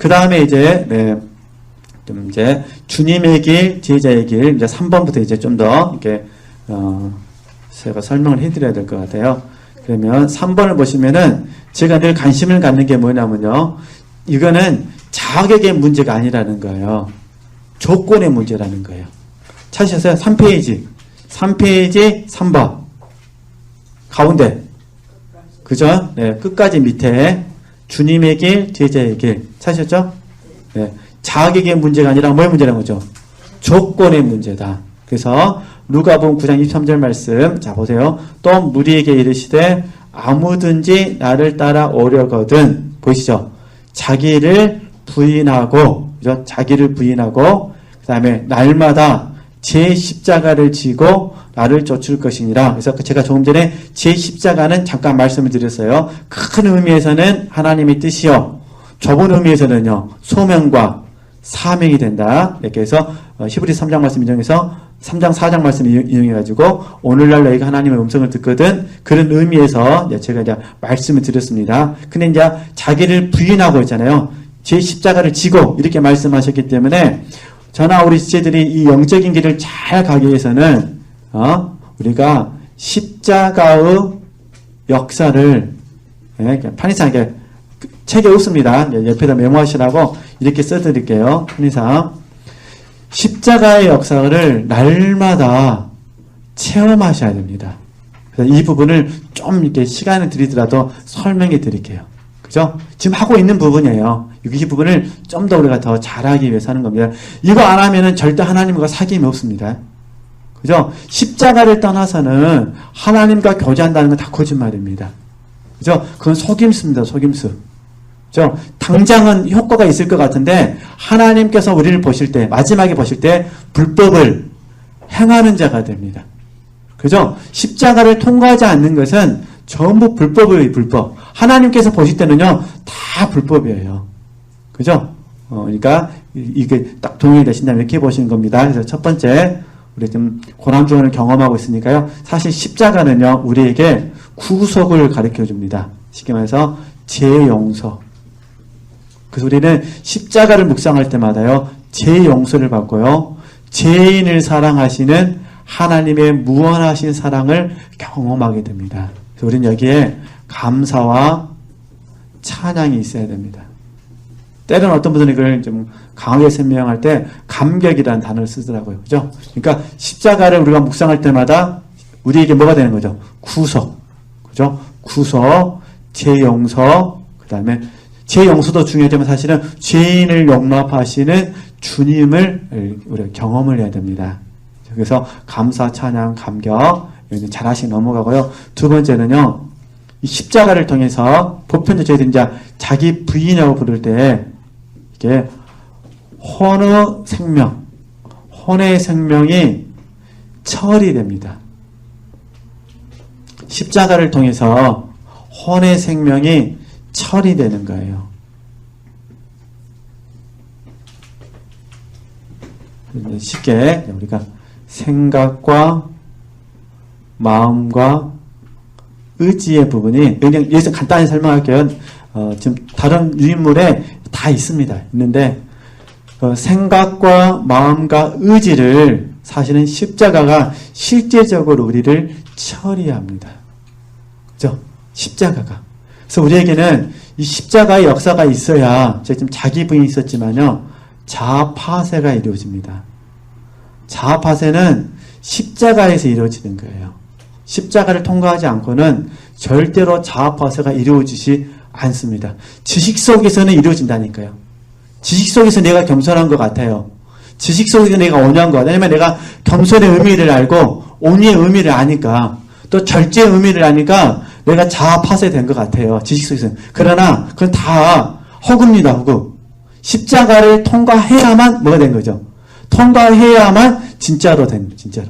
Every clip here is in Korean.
그 다음에 이제, 네, 좀 이제, 주님의 길, 제자의 길, 이제 3번부터 이제 좀 더, 이렇게, 제가 설명을 해드려야 될 것 같아요. 그러면 3번을 보시면은, 제가 늘 관심을 갖는 게 뭐냐면요. 이거는 자격의 문제가 아니라는 거예요. 조건의 문제라는 거예요. 찾으셨어요? 3페이지. 3페이지 3번. 가운데. 그죠? 네, 끝까지 밑에. 주님의 길, 제자의 길. 찾으셨죠? 네. 자격의 문제가 아니라 뭐의 문제라는 거죠? 조건의 문제다. 그래서 누가복음 9장 23절 말씀. 자, 보세요. 또 무리에게 이르시되 아무든지 나를 따라 오려거든. 보이시죠? 자기를 부인하고, 그죠? 자기를 부인하고, 그 다음에 날마다 제 십자가를 지고 나를 쫓을 것이니라. 그래서 제가 조금 전에 제 십자가는 잠깐 말씀을 드렸어요. 큰 의미에서는 하나님의 뜻이요. 좁은 의미에서는요. 소명과 사명이 된다. 이렇게 해서 히브리서 3장 말씀 인용해서 3장 4장 말씀 인용해가지고 오늘날 너희가 하나님의 음성을 듣거든. 그런 의미에서 제가 이제 말씀을 드렸습니다. 근데 이제 자기를 부인하고 있잖아요. 제 십자가를 지고 이렇게 말씀하셨기 때문에 저나 우리 지체들이 이 영적인 길을 잘 가기 위해서는 우리가 십자가의 역사를 편의상 책에 없습니다. 옆에다 메모하시라고 이렇게 써드릴게요. 편의상 십자가의 역사를 날마다 체험하셔야 됩니다. 그래서 이 부분을 좀 이렇게 시간을 들이더라도 설명해 드릴게요. 그죠? 지금 하고 있는 부분이에요. 이 부분을 좀 더 우리가 더 잘하기 위해서 하는 겁니다. 이거 안 하면은 절대 하나님과 사귐이 없습니다. 그죠? 십자가를 떠나서는 하나님과 교제한다는 건 다 거짓말입니다. 그죠? 그건 속임수입니다. 속임수. 그죠? 당장은 효과가 있을 것 같은데 하나님께서 우리를 보실 때, 마지막에 보실 때 불법을 행하는 자가 됩니다. 그죠? 십자가를 통과하지 않는 것은 전부 불법이에요. 불법. 하나님께서 보실 때는요, 다 불법이에요. 그죠? 그러니까 이게 딱 동의이 되신다면 이렇게 보시는 겁니다. 그래서 첫 번째, 우리 지금 고난주간을 경험하고 있으니까요. 사실 십자가는요, 우리에게 구속을 가르쳐 줍니다. 쉽게 말해서 죄용서. 그래서 우리는 십자가를 묵상할 때마다요, 죄용서를 받고요, 죄인을 사랑하시는 하나님의 무한하신 사랑을 경험하게 됩니다. 그래서 우리는 여기에 감사와 찬양이 있어야 됩니다. 때로는 어떤 분들은 이걸 좀 강하게 설명할 때 감격이라는 단어를 쓰더라고요. 그죠? 그러니까 십자가를 우리가 묵상할 때마다 우리에게 뭐가 되는 거죠? 구속. 그죠? 구속, 죄용서, 그 다음에 죄용서도 중요하지만 사실은 죄인을 용납하시는 주님을 우리가 경험을 해야 됩니다. 그래서 감사, 찬양, 감격, 여기는 잘하시 넘어가고요. 두 번째는요, 이 십자가를 통해서 보편적으로 저희들이 이제 자기 부인이라고 부를 때 이게 혼의 생명, 혼의 생명이 처리됩니다. 십자가를 통해서 혼의 생명이 처리되는 거예요. 쉽게 우리가 생각과 마음과 의지의 부분이, 그냥 여기서 간단히 설명할게요. 지금 다른 유인물에 다 있습니다. 있는데, 생각과 마음과 의지를 사실은 십자가가 실제적으로 우리를 처리합니다. 그죠? 십자가가. 그래서 우리에게는 이 십자가의 역사가 있어야, 제가 지금 자기 부인이 있었지만요, 자아파세가 이루어집니다. 자아파세는 십자가에서 이루어지는 거예요. 십자가를 통과하지 않고는 절대로 자아파세가 이루어지지 않습니다. 지식 속에서는 이루어진다니까요. 지식 속에서 내가 겸손한 것 같아요. 지식 속에서 내가 온유한 것 같아요. 왜냐면 내가 겸손의 의미를 알고 온유의 의미를 아니까, 또 절제의 의미를 아니까 내가 자아파세 된 것 같아요. 지식 속에서는. 그러나 그건 다 허구입니다. 허구. 십자가를 통과해야만 뭐가 된 거죠. 통과해야만 진짜로 된, 진짜로.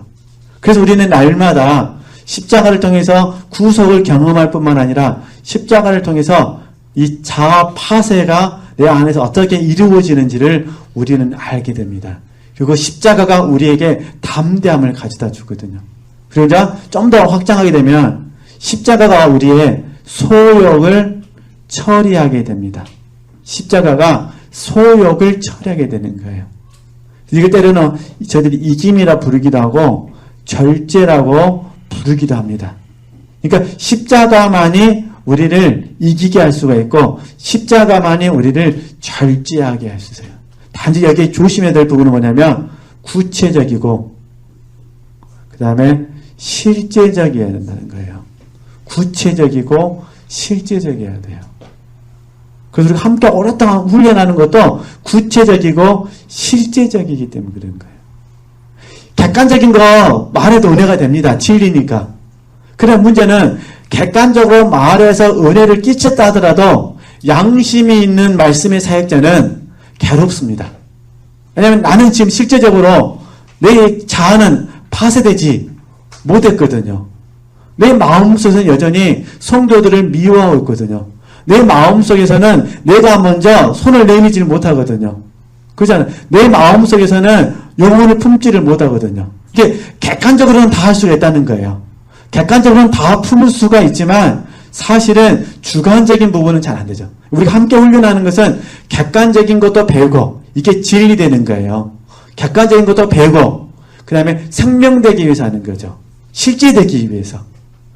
그래서 우리는 날마다 십자가를 통해서 구속을 경험할 뿐만 아니라 십자가를 통해서 이 자아 파쇄가 내 안에서 어떻게 이루어지는지를 우리는 알게 됩니다. 그리고 십자가가 우리에게 담대함을 가져다 주거든요. 그리고 이제 좀 더 확장하게 되면 십자가가 우리의 소욕을 처리하게 됩니다. 십자가가 소욕을 처리하게 되는 거예요. 이걸 때로는 저희들이 이김이라 부르기도 하고 절제라고 부르기도 합니다. 그러니까 십자가만이 우리를 이기게 할 수가 있고 십자가만이 우리를 절제하게 할 수 있어요. 단지 여기에 조심해야 될 부분은 뭐냐면 구체적이고 그 다음에 실제적이어야 된다는 거예요. 구체적이고 실제적이어야 돼요. 그래서 우리가 함께 오랫동안 훈련하는 것도 구체적이고 실제적이기 때문에 그런 거예요. 객관적인 거 말해도 은혜가 됩니다. 진리니까. 그런 문제는 객관적으로 말해서 은혜를 끼쳤다 하더라도 양심이 있는 말씀의 사역자는 괴롭습니다. 왜냐하면 나는 지금 실제적으로 내 자아는 파쇄되지 못했거든요. 내 마음속에서는 여전히 성도들을 미워하고 있거든요. 내 마음속에서는 내가 먼저 손을 내밀지를 못하거든요. 그렇잖아요. 내 마음속에서는 영혼을 품지를 못하거든요. 이게 객관적으로는 다 할 수가 있다는 거예요. 객관적으로는 다 품을 수가 있지만 사실은 주관적인 부분은 잘 안 되죠. 우리가 함께 훈련하는 것은 객관적인 것도 배우고 이게 진리되는 거예요. 객관적인 것도 배우고 그 다음에 생명되기 위해서 하는 거죠. 실제되기 위해서.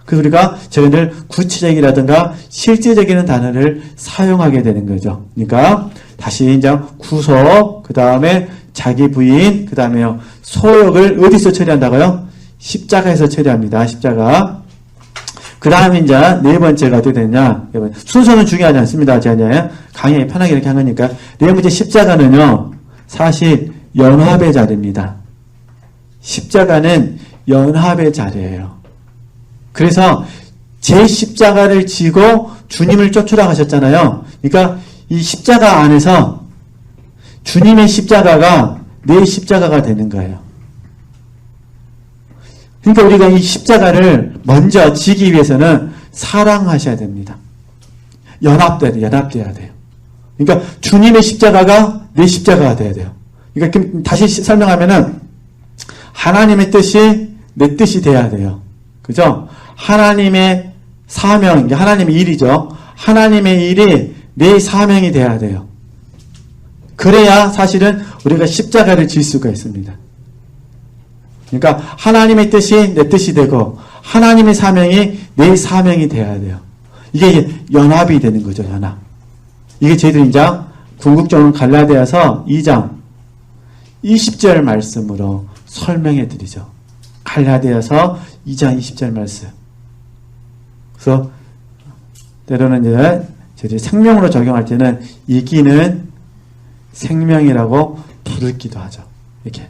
그래서 우리가 저희들 구체적이라든가 실제적인 단어를 사용하게 되는 거죠. 그러니까 다시 이제 구속, 그 다음에 자기 부인, 그 다음에요 소욕을 어디서 처리한다고요? 십자가에서 처리합니다. 십자가. 그 다음에 이제 네 번째가 어떻게 되냐? 순서는 중요하지 않습니다. 제가 강의에 편하게 이렇게 한 거니까. 네 번째 십자가는요, 사실 연합의 자리입니다. 십자가는 연합의 자리예요. 그래서 제 십자가를 지고 주님을 쫓으라 하셨잖아요. 그러니까 이 십자가 안에서 주님의 십자가가 내 십자가가 되는 거예요. 그러니까 우리가 이 십자가를 먼저 지기 위해서는 사랑하셔야 됩니다. 연합돼야 돼요. 그러니까 주님의 십자가가 내 십자가가 돼야 돼요. 그러니까 다시 설명하면은 하나님의 뜻이 내 뜻이 돼야 돼요. 그죠? 하나님의 사명, 하나님의 일이죠. 하나님의 일이 내 사명이 돼야 돼요. 그래야 사실은 우리가 십자가를 질 수가 있습니다. 그러니까 하나님의 뜻이 내 뜻이 되고 하나님의 사명이 내 사명이 돼야 돼요. 이게 연합이 되는 거죠. 연합. 이게 저희들이 이제 궁극적으로 갈라디아서 2장 20절 말씀으로 설명해 드리죠. 갈라디아서 2장 20절 말씀. 그래서 때로는 이제 저희들이 생명으로 적용할 때는 이기는 생명이라고 부르기도 하죠. 이렇게.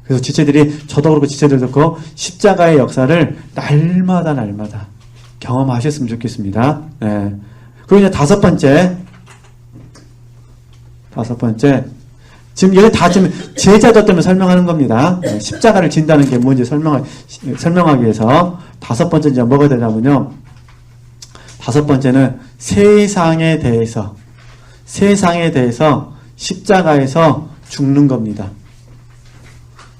그래서 지체들이, 저도 그렇고 지체들도 그렇고 십자가의 역사를 날마다 경험하셨으면 좋겠습니다. 네. 그리고 이제 다섯 번째. 지금 이게 다 지금 제자도 때문에 설명하는 겁니다. 네. 십자가를 진다는 게 뭔지 설명하기 위해서 다섯 번째 이제 뭐가 되냐면요. 다섯 번째는 세상에 대해서 십자가에서 죽는 겁니다.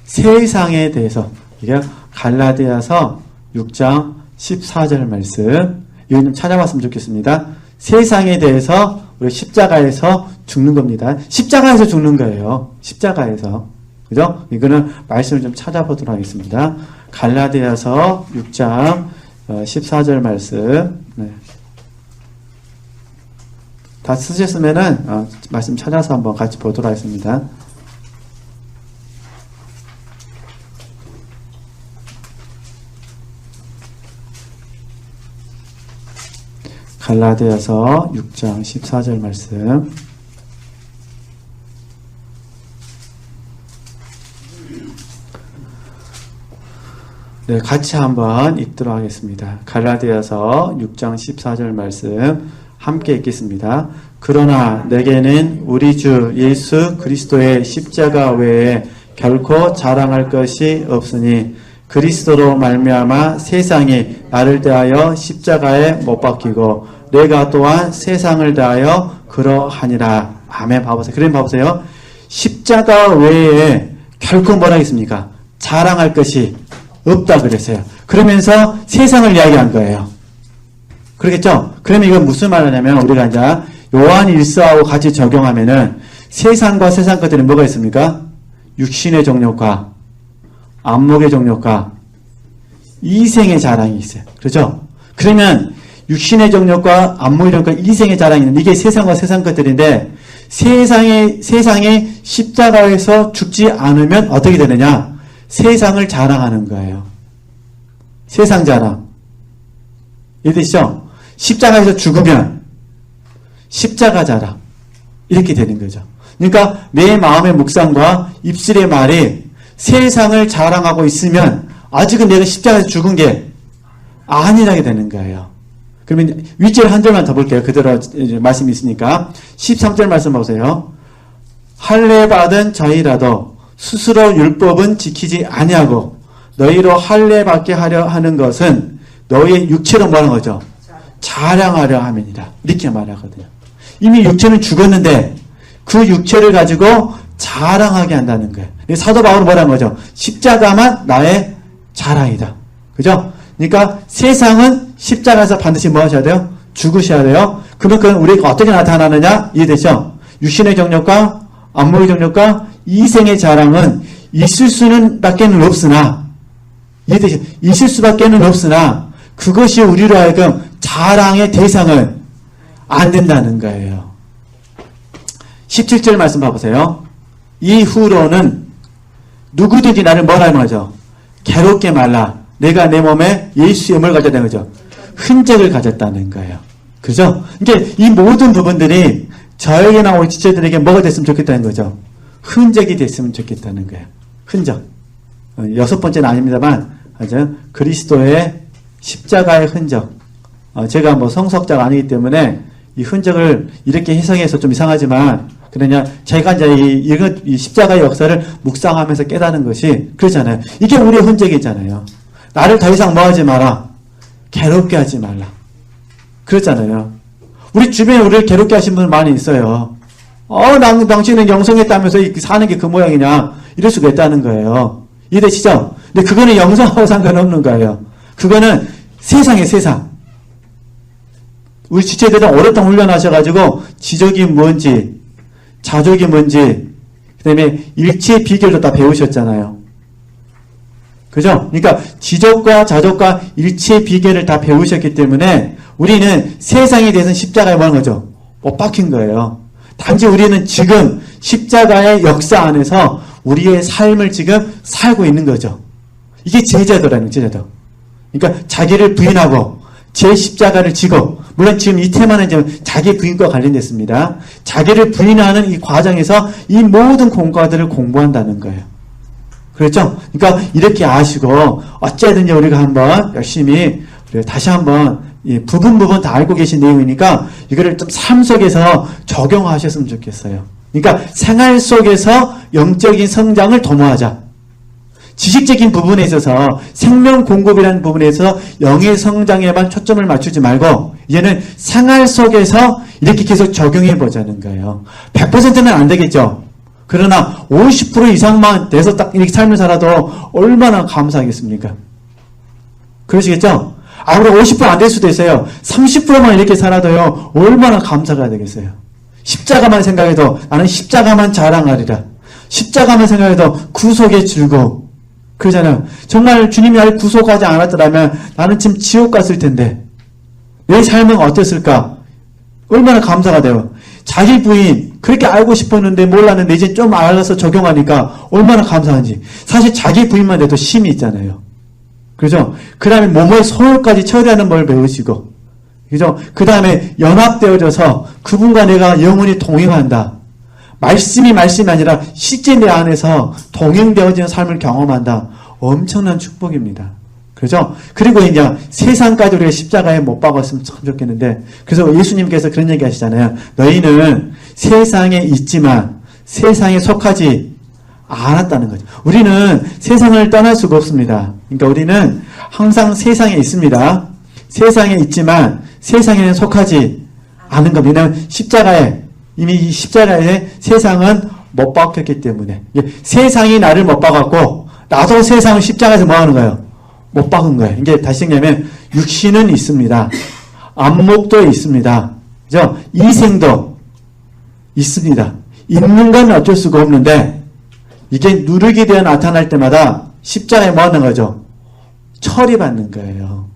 세상에 대해서. 이게 갈라디아서 6장 14절 말씀. 이거 좀 찾아봤으면 좋겠습니다. 세상에 대해서 우리 십자가에서 죽는 겁니다. 십자가에서 죽는 거예요. 십자가에서. 그죠? 이거는 말씀을 좀 찾아보도록 하겠습니다. 갈라디아서 6장 14절 말씀. 네. 다 쓰셨으면은 말씀 찾아서 한번 같이 보도록 하겠습니다. 갈라디아서 6장 14절 말씀. 네, 같이 한번 읽도록 하겠습니다. 갈라디아서 6장 14절 말씀 함께 읽겠습니다. 그러나 내게는 우리 주 예수 그리스도의 십자가 외에 결코 자랑할 것이 없으니 그리스도로 말미암아 세상이 나를 대하여 십자가에 못 박히고 내가 또한 세상을 대하여 그러하니라. 아멘. 봐보세요. 그럼 봐보세요. 십자가 외에 결코 뭐라 했습니까? 자랑할 것이 없다 그랬어요. 그러면서 세상을 이야기한 거예요. 그러겠죠? 그러면 이건 무슨 말이냐면 우리가 이제 요한 1서하고 같이 적용하면은 세상과 세상 것들은 뭐가 있습니까? 육신의 정욕과 안목의 정욕과 이생의 자랑이 있어요. 그렇죠? 그러면 육신의 정욕과 안목의 정욕과 이생의 자랑이 있는 이게 세상과 세상 것들인데 세상에 십자가에서 죽지 않으면 어떻게 되느냐? 세상을 자랑하는 거예요. 세상 자랑. 이해되시죠? 십자가에서 죽으면 십자가 자랑. 이렇게 되는 거죠. 그러니까 내 마음의 묵상과 입술의 말이 세상을 자랑하고 있으면 아직은 내가 십자가에서 죽은 게 아니라게 되는 거예요. 그러면 윗절 한 절만 더 볼게요. 그대로 말씀이 있으니까. 13절 말씀 보세요. 할례 받은 자이라도 스스로 율법은 지키지 아니하고 너희로 할례 받게 하려 하는 것은 너희의 육체로 뭐하는 거죠? 자랑하려 함이니라. 이렇게 말하거든요. 이미 육체는 죽었는데 그 육체를 가지고 자랑하게 한다는 거예요. 사도 바울은 뭐라는 거죠? 십자가만 나의 자랑이다. 그죠? 그러니까 세상은 십자가에서 반드시 뭐 하셔야 돼요? 죽으셔야 돼요. 그러면 우리가 어떻게 나타나느냐? 이해되죠? 육신의 정욕과 안목의 정욕과 이생의 자랑은 있을 수는 밖에는 없으나 이해되죠? 있을 수밖에는 없으나 그것이 우리로 하여금 자랑의 대상은 안 된다는 거예요. 17절 말씀 봐보세요. 이후로는 누구든지 나를 뭐라는 거죠? 괴롭게 말라. 내가 내 몸에 예수의 뭘 가졌다는 거죠? 흔적을 가졌다는 거예요. 그죠? 그러니까 이 모든 부분들이 저에게나 우리 지체들에게 뭐가 됐으면 좋겠다는 거죠? 흔적이 됐으면 좋겠다는 거예요. 흔적. 6번째는 아닙니다만, 그리스도의 십자가의 흔적. 제가 뭐 성석자가 아니기 때문에 이 흔적을 이렇게 해석해서 좀 이상하지만, 그러냐, 제가 이제 이 십자가의 역사를 묵상하면서 깨닫는 것이 그렇잖아요. 이게 우리의 흔적이잖아요. 나를 더 이상 뭐 하지 마라. 괴롭게 하지 말라. 그렇잖아요. 우리 주변에 우리를 괴롭게 하신 분들 많이 있어요. 당신은 영성했다면서 사는 게 그 모양이냐. 이럴 수가 있다는 거예요. 이해되시죠? 근데 그거는 영성하고 상관없는 거예요. 그거는 세상이에요, 세상. 우리 지체들은 오랫동안 훈련하셔가지고 지적이 뭔지, 자족이 뭔지, 그 다음에 일치의 비결도 다 배우셨잖아요. 그죠? 그러니까 지적과 자족과 일치의 비결을 다 배우셨기 때문에 우리는 세상에 대해서는 십자가에 뭐 하는 거죠? 못 박힌 거예요. 단지 우리는 지금 십자가의 역사 안에서 우리의 삶을 지금 살고 있는 거죠. 이게 제자도라는 제자도. 그러니까 자기를 부인하고 제 십자가를 지고, 물론 지금 이 테마는 지금 자기 부인과 관련됐습니다. 자기를 부인하는 이 과정에서 이 모든 공과들을 공부한다는 거예요. 그렇죠? 그러니까 이렇게 아시고 어쨌든지 우리가 한번 열심히 다시 한번 부분 다 알고 계신 내용이니까 이거를 좀 삶 속에서 적용하셨으면 좋겠어요. 그러니까 생활 속에서 영적인 성장을 도모하자. 지식적인 부분에 있어서 생명 공급이라는 부분에 있어서 영의 성장에만 초점을 맞추지 말고 이제는 생활 속에서 이렇게 계속 적용해 보자는 거예요. 100%는 안 되겠죠. 그러나 50% 이상만 돼서 딱 이렇게 삶을 살아도 얼마나 감사하겠습니까? 그러시겠죠? 그럼 50% 안 될 수도 있어요. 30%만 이렇게 살아도요, 얼마나 감사가 되겠어요? 십자가만 생각해도 나는 십자가만 자랑하리라. 십자가만 생각해도 구속의 즐거움. 그러잖아요. 정말 주님이 나를 구속하지 않았더라면 나는 지금 지옥 갔을 텐데 내 삶은 어땠을까? 얼마나 감사가 돼요. 자기 부인 그렇게 알고 싶었는데 몰랐는데 이제 좀 알아서 적용하니까 얼마나 감사한지. 사실 자기 부인만 돼도 힘이 있잖아요. 그죠? 그 다음에 몸의 소욕까지 처리하는 법을 배우시고, 그죠? 그 다음에 연합되어져서 그분과 내가 영원히 동행한다. 말씀이 아니라 실제 내 안에서 동행되어지는 삶을 경험한다. 엄청난 축복입니다. 그죠? 그리고 이제 세상까지 우리가 십자가에 못 박았으면 참 좋겠는데, 그래서 예수님께서 그런 얘기 하시잖아요. 너희는 세상에 있지만 세상에 속하지 않았다는 거죠. 우리는 세상을 떠날 수가 없습니다. 그러니까 우리는 항상 세상에 있습니다. 세상에 있지만 세상에는 속하지 않은 겁니다. 왜냐하면 이미 이 십자가에 세상은 못 박혔기 때문에. 세상이 나를 못 박았고 나도 세상을 십자가에서 뭐 하는 거예요? 못 박은 거예요. 이게 다시 얘기하면 육신은 있습니다. 안목도 있습니다. 그죠? 이생도 있습니다. 있는 건 어쩔 수가 없는데 이게 누르게 되어 나타날 때마다 십자가에 뭐 하는 거죠? 처리받는 거예요.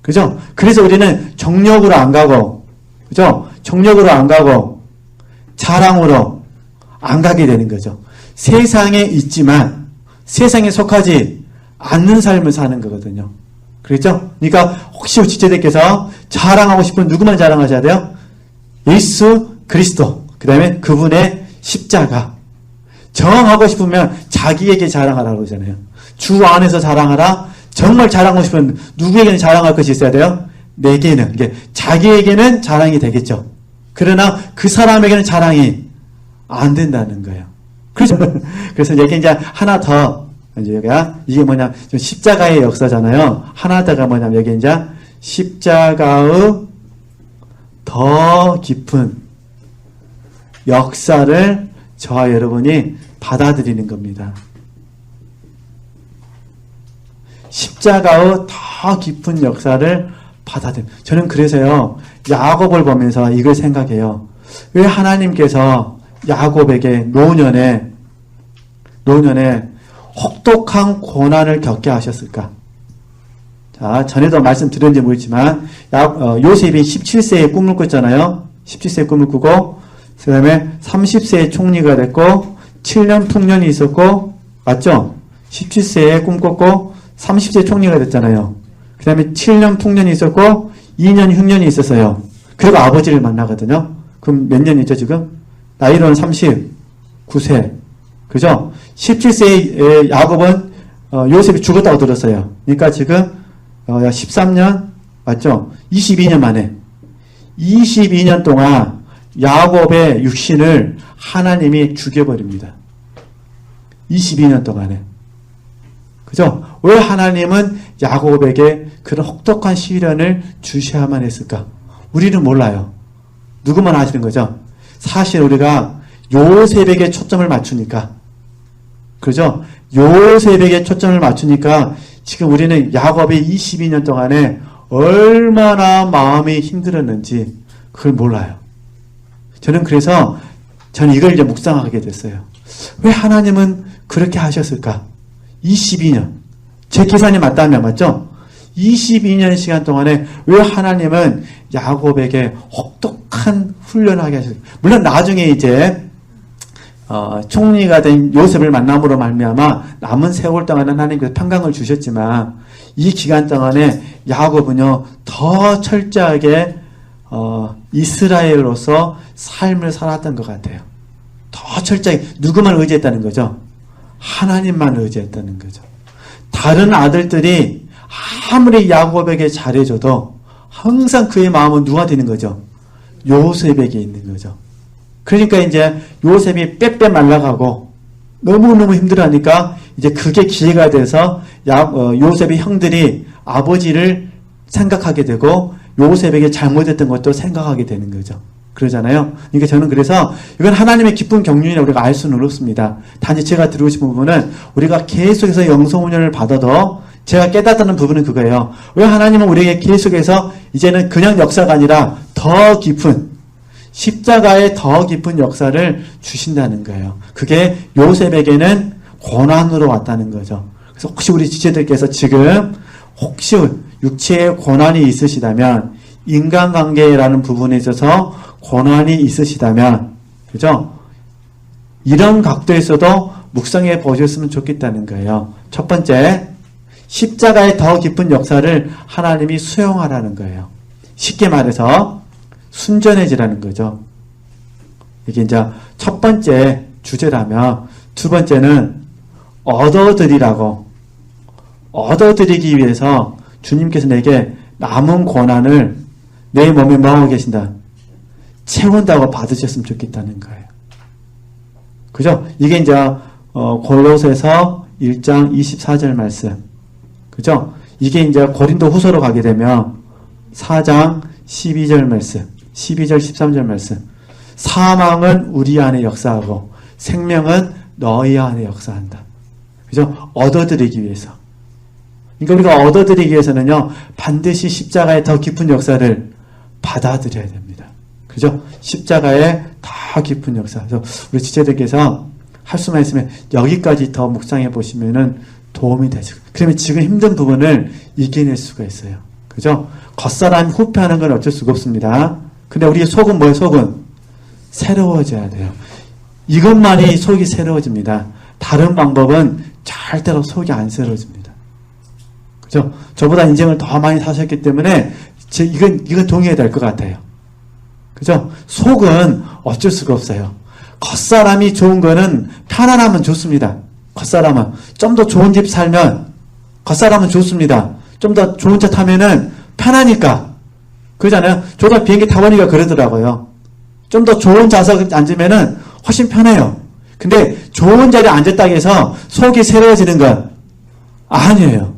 그죠? 그래서 우리는 정력으로 안 가고, 그죠? 정력으로 안 가고, 자랑으로 안 가게 되는 거죠. 세상에 있지만, 세상에 속하지 않는 삶을 사는 거거든요. 그렇죠? 그러니까, 혹시 지체들께서 자랑하고 싶은 누구만 자랑하셔야 돼요? 예수 그리스도. 그 다음에 그분의 십자가. 정하고 싶으면 자기에게 자랑하라고 그러잖아요. 주 안에서 자랑하라. 정말 자랑하고 싶으면 누구에게는 자랑할 것이 있어야 돼요? 내게는. 이게 자기에게는 자랑이 되겠죠. 그러나 그 사람에게는 자랑이 안 된다는 거예요. 그래서 여기 이제 하나 더, 이제 여기가, 이게 뭐냐, 십자가의 역사잖아요. 하나 더가 뭐냐면, 여기 이제 십자가의 더 깊은 역사를 저와 여러분이 받아들이는 겁니다. 십자가의 더 깊은 역사를 받아들여요. 저는 그래서요, 야곱을 보면서 이걸 생각해요. 왜 하나님께서 야곱에게 노년에 혹독한 고난을 겪게 하셨을까? 자, 전에도 말씀드렸는지 모르지만, 요셉이 17세에 꿈을 꿨잖아요. 17세에 꿈을 꾸고, 그 다음에 30세에 총리가 됐고, 7년 풍년이 있었고, 맞죠? 17세에 꿈 꿨고, 30세 총리가 됐잖아요. 그 다음에 7년 풍년이 있었고 2년 흉년이 있었어요. 그리고 아버지를 만나거든요. 그럼 몇 년이죠 지금? 나이로는 39세. 그죠? 17세의 야곱은 요셉이 죽었다고 들었어요. 그러니까 지금 13년 맞죠? 22년 만에 22년 동안 야곱의 육신을 하나님이 죽여버립니다. 22년 동안에. 그죠? 왜 하나님은 야곱에게 그런 혹독한 시련을 주셔야만 했을까? 우리는 몰라요. 누구만 아시는 거죠? 사실 우리가 요셉에게 초점을 맞추니까, 그죠? 요셉에게 초점을 맞추니까 지금 우리는 야곱이 22년 동안에 얼마나 마음이 힘들었는지 그걸 몰라요. 저는 이걸 이제 묵상하게 됐어요. 왜 하나님은 그렇게 하셨을까? 22년. 제 계산이 맞다면 맞죠? 22년 시간 동안에 왜 하나님은 야곱에게 혹독한 훈련을 하게 하셨을까? 물론 나중에 이제 총리가 된 요셉을 만남으로 말미암아 남은 세월 동안은 하나님께서 평강을 주셨지만 이 기간 동안에 야곱은요 더 철저하게 이스라엘로서 삶을 살았던 것 같아요. 더 철저하게 누구만 의지했다는 거죠? 하나님만 의지했다는 거죠. 다른 아들들이 아무리 야곱에게 잘해줘도 항상 그의 마음은 누가 되는 거죠? 요셉에게 있는 거죠. 그러니까 이제 요셉이 빼빼 말라가고 너무너무 힘들어하니까 이제 그게 기회가 돼서 요셉의 형들이 아버지를 생각하게 되고 요셉에게 잘못했던 것도 생각하게 되는 거죠. 그러잖아요. 그러니까 저는 그래서 이건 하나님의 기쁜 경륜이라 우리가 알 수는 없습니다. 단지 제가 드리고 싶은 부분은 우리가 계속해서 영성훈련을 받아도 제가 깨닫는 부분은 그거예요. 왜 하나님은 우리에게 계속해서 이제는 그냥 역사가 아니라 더 깊은 십자가의 더 깊은 역사를 주신다는 거예요. 그게 요셉에게는 고난으로 왔다는 거죠. 그래서 혹시 우리 지체들께서 지금 혹시 육체의 고난이 있으시다면 인간관계라는 부분에 있어서 고난이 있으시다면 그죠? 이런 각도에서도 묵상해 보셨으면 좋겠다는 거예요. 첫 번째, 십자가의 더 깊은 역사를 하나님이 수용하라는 거예요. 쉽게 말해서 순전해지라는 거죠. 이게 이제 첫 번째 주제라면 두 번째는 얻어드리기 위해서 주님께서 내게 남은 고난을 내 몸에 뭐하고 계신다? 채운다고 받으셨으면 좋겠다는 거예요. 그죠? 이게 이제 골로새서 1장 24절 말씀. 그죠? 이게 이제 고린도 후서로 가게 되면 4장 12절 말씀, 12절 13절 말씀. 사망은 우리 안에 역사하고 생명은 너희 안에 역사한다. 그죠? 얻어드리기 위해서. 그러니까 우리가 얻어드리기 위해서는요, 반드시 십자가의 더 깊은 역사를 받아들여야 됩니다. 그죠? 십자가의 더 깊은 역사. 그래서 우리 지체들께서 할 수만 있으면 여기까지 더 묵상해 보시면은 도움이 되죠. 그러면 지금 힘든 부분을 이겨낼 수가 있어요. 그죠? 겉사람이 후패하는 건 어쩔 수가 없습니다. 근데 우리 속은 뭐예요? 속은 새로워져야 돼요. 이것만이 속이 새로워집니다. 다른 방법은 절대로 속이 안 새로워집니다. 그죠? 저보다 인생을 더 많이 사셨기 때문에 이건 동의해야 될 것 같아요. 그죠? 속은 어쩔 수가 없어요. 겉사람이 좋은 거는 편안하면 좋습니다. 겉사람은 좀 더 좋은 집 살면 겉사람은 좋습니다. 좀 더 좋은 차 타면은 편하니까. 그러잖아요. 저도 비행기 타보니까 그러더라고요. 좀 더 좋은 좌석에 앉으면은 훨씬 편해요. 근데 좋은 자리에 앉았다고 해서 속이 새로워지는 건 아니에요.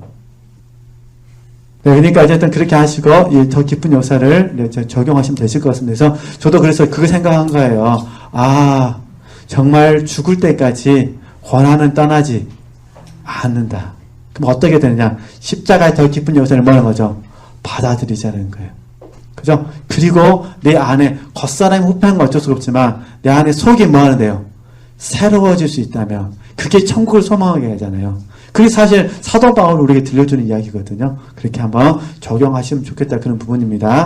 네, 그러니까 어쨌든 그렇게 하시고 더 깊은 역사를 적용하시면 되실 것 같습니다. 그래서 저도 그래서 그거 생각한 거예요. 아, 정말 죽을 때까지 고난은 떠나지 않는다. 그럼 어떻게 되느냐? 십자가의 더 깊은 역사를 뭐라는 거죠? 받아들이자는 거예요. 그죠? 그리고 내 안에 겉사람이 후패한 건 어쩔 수가 없지만 내 안에 속이 뭐 하는데요? 새로워질 수 있다면 그게 천국을 소망하게 하잖아요. 그게 사실 사도 바울이 우리에게 들려주는 이야기거든요. 그렇게 한번 적용하시면 좋겠다 그런 부분입니다.